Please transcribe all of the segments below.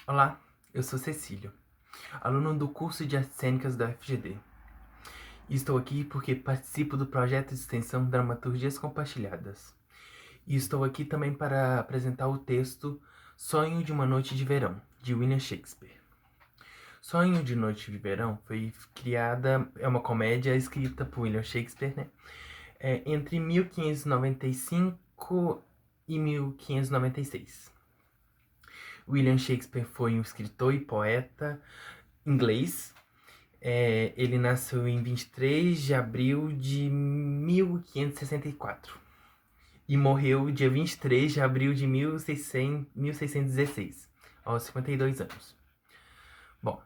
Olá, eu sou Cecílio, aluno do curso de Artes Cênicas da UFGD. E estou aqui porque participo do projeto de extensão Dramaturgias Compartilhadas. E estou aqui também para apresentar o texto Sonho de uma Noite de Verão, de William Shakespeare. Sonho de Noite de Verão foi criada, é uma comédia escrita por William Shakespeare, né? Entre 1595 e 1596. William Shakespeare foi um escritor e poeta inglês. Ele nasceu em 23 de abril de 1564 e morreu dia 23 de abril de 1616, aos 52 anos. Bom,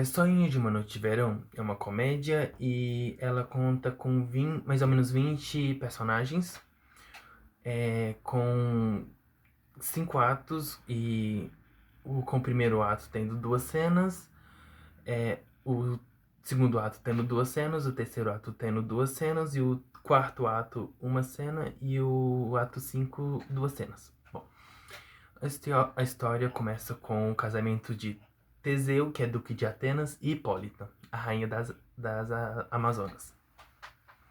Sonho de uma Noite de Verão é uma comédia e ela conta com mais ou menos 20 personagens, com 5 atos e com o primeiro ato tendo 2 cenas, o segundo ato tendo 2 cenas, o terceiro ato tendo 2 cenas, e o quarto ato 1 cena, e o ato 5, 2 cenas. Bom, a história começa com o casamento de Teseu, que é duque de Atenas, e Hipólita, a rainha das Amazonas.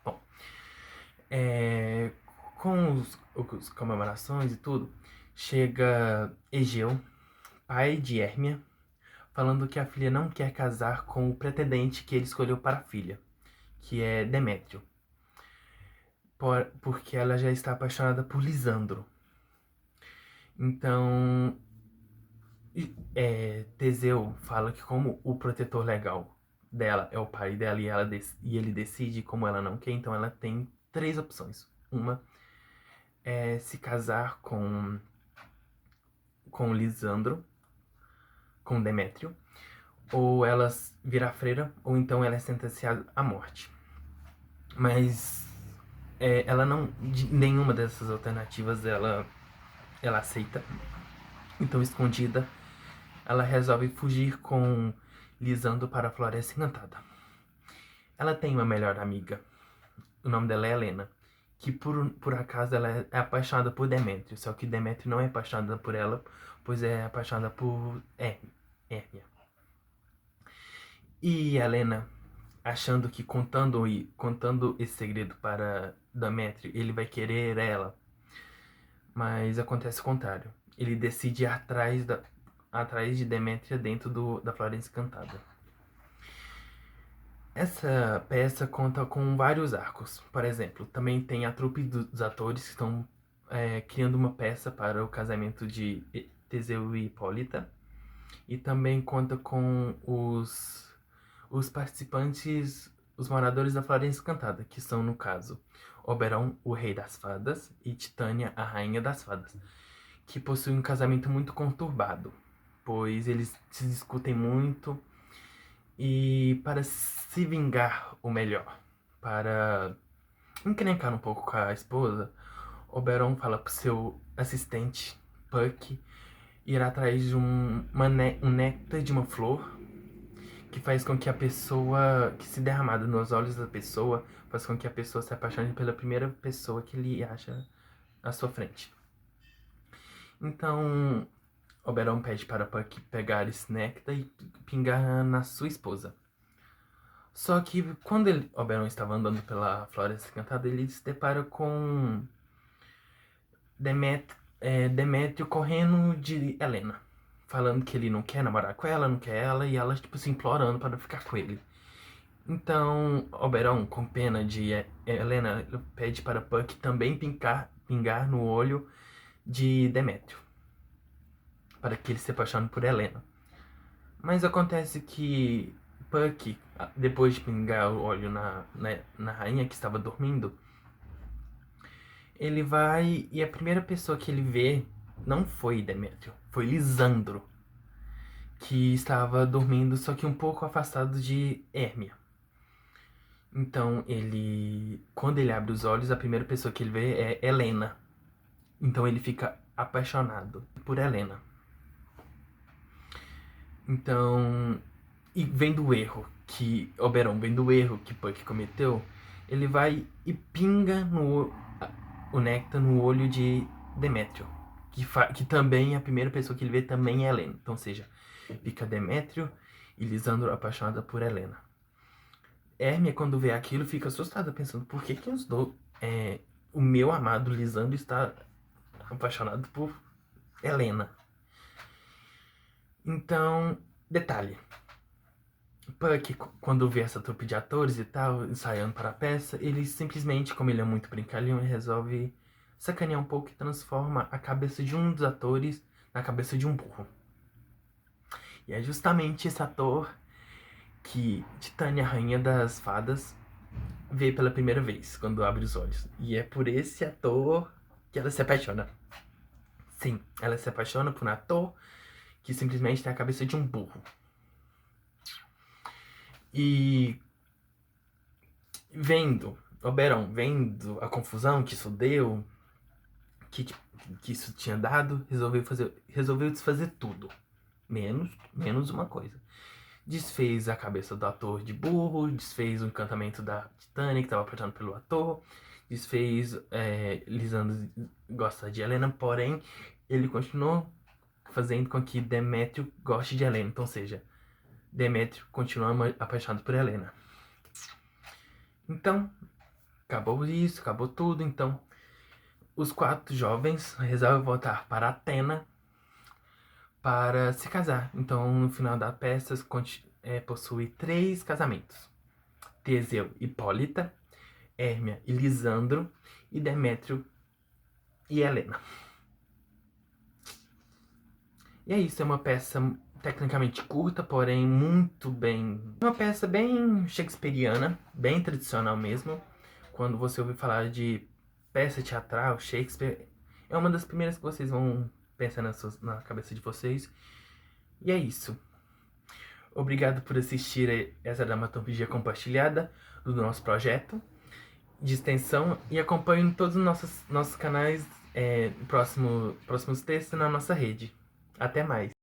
Bom, com as comemorações e tudo, chega Egeu, pai de Hérmia, falando que a filha não quer casar com o pretendente que ele escolheu para a filha, que é Demétrio, porque ela já está apaixonada por Lisandro. Então, Teseu fala que como o protetor legal dela é o pai dela e ele decide como ela não quer, então ela tem 3 opções. Uma é se casar com Lisandro, com Demétrio, ou ela virar freira, ou então ela é sentenciada à morte. Mas ela não, de nenhuma dessas alternativas ela aceita. Então, escondida, ela resolve fugir com Lisandro para a Floresta Encantada. Ela tem uma melhor amiga, o nome dela é Helena, que por acaso ela é apaixonada por Demétrio, só que Demétrio não é apaixonada por ela, pois é apaixonada por Hérmia. E Helena, achando que contando esse segredo para Demétrio, ele vai querer ela, mas acontece o contrário. Ele decide ir atrás de Demétria dentro da Floresta Encantada. Essa peça conta com vários arcos. Por exemplo, também tem a trupe dos atores que estão criando uma peça para o casamento de Teseu e Hipólita. E também conta com os participantes, os moradores da Floresta Encantada, que são, no caso, Oberon, o rei das fadas, e Titânia, a rainha das fadas, que possuem um casamento muito conturbado, pois eles se discutem muito, e para se vingar o melhor, para encrencar um pouco com a esposa, Oberon fala pro seu assistente, Puck, ir atrás de um néctar de uma flor que faz com que a pessoa, que se derramado nos olhos da pessoa, faz com que a pessoa se apaixone pela primeira pessoa que ele acha à sua frente. Então, Oberon pede para Puck pegar esse néctar e pingar na sua esposa. Só que quando Oberon estava andando pela Floresta Encantada, ele se depara com Demétrio correndo de Helena, falando que ele não quer namorar com ela, não quer ela, e ela, tipo, se implorando para ficar com ele. Então, Oberon, com pena de Helena, pede para Puck também pingar no olho de Demétrio, para que ele se apaixone por Helena. Mas acontece que Puck, depois de pingar o óleo na rainha que estava dormindo, ele vai e a primeira pessoa que ele vê não foi Demétrio, foi Lisandro, que estava dormindo, só que um pouco afastado de Hérmia. Então, quando ele abre os olhos, a primeira pessoa que ele vê é Helena. Então ele fica apaixonado por Helena. Então, e vendo o erro que Oberon, vendo o erro que Puck cometeu, ele vai e pinga o néctar no olho de Demétrio. que também a primeira pessoa que ele vê também é Helena. Então, ou seja, fica Demétrio e Lisandro apaixonada por Helena. Hermia, quando vê aquilo, fica assustada, pensando, por que os dois... o meu amado Lisandro está apaixonado por Helena. Então, detalhe. Puck, quando vê essa trupe de atores e tal, ensaiando para a peça, ele simplesmente, como ele é muito brincalhão, ele resolve sacanear um pouco e transforma a cabeça de um dos atores na cabeça de um burro. E é justamente esse ator que Titânia, a rainha das fadas, vê pela primeira vez, quando abre os olhos. E é por esse ator que ela se apaixona. Sim, ela se apaixona por um ator que simplesmente tem a cabeça de um burro. E vendo, Oberon, vendo a confusão que isso deu, que isso tinha dado, resolveu desfazer tudo. Menos uma coisa. Desfez a cabeça do ator de burro, desfez o encantamento da Titânia, que estava apaixonado pelo ator, desfez Lisandro gosta de Helena, porém, ele continuou fazendo com que Demétrio goste de Helena. Então, ou seja, Demétrio continua apaixonado por Helena. Então, acabou isso, acabou tudo. Então, os 4 jovens resolvem voltar para Atena para se casar. Então, no final da peça, possui 3 casamentos: Teseu e Hipólita, Hermia e Lisandro, e Demétrio e Helena. E é isso, é uma peça tecnicamente curta, porém muito bem... Uma peça bem shakespeariana, bem tradicional mesmo. Quando você ouvir falar de peça teatral, Shakespeare, é uma das primeiras que vocês vão pensar na cabeça de vocês. E é isso. Obrigado por assistir essa dramaturgia compartilhada do nosso projeto de extensão e acompanhe todos os nossos canais, próximos textos na nossa rede. Até mais!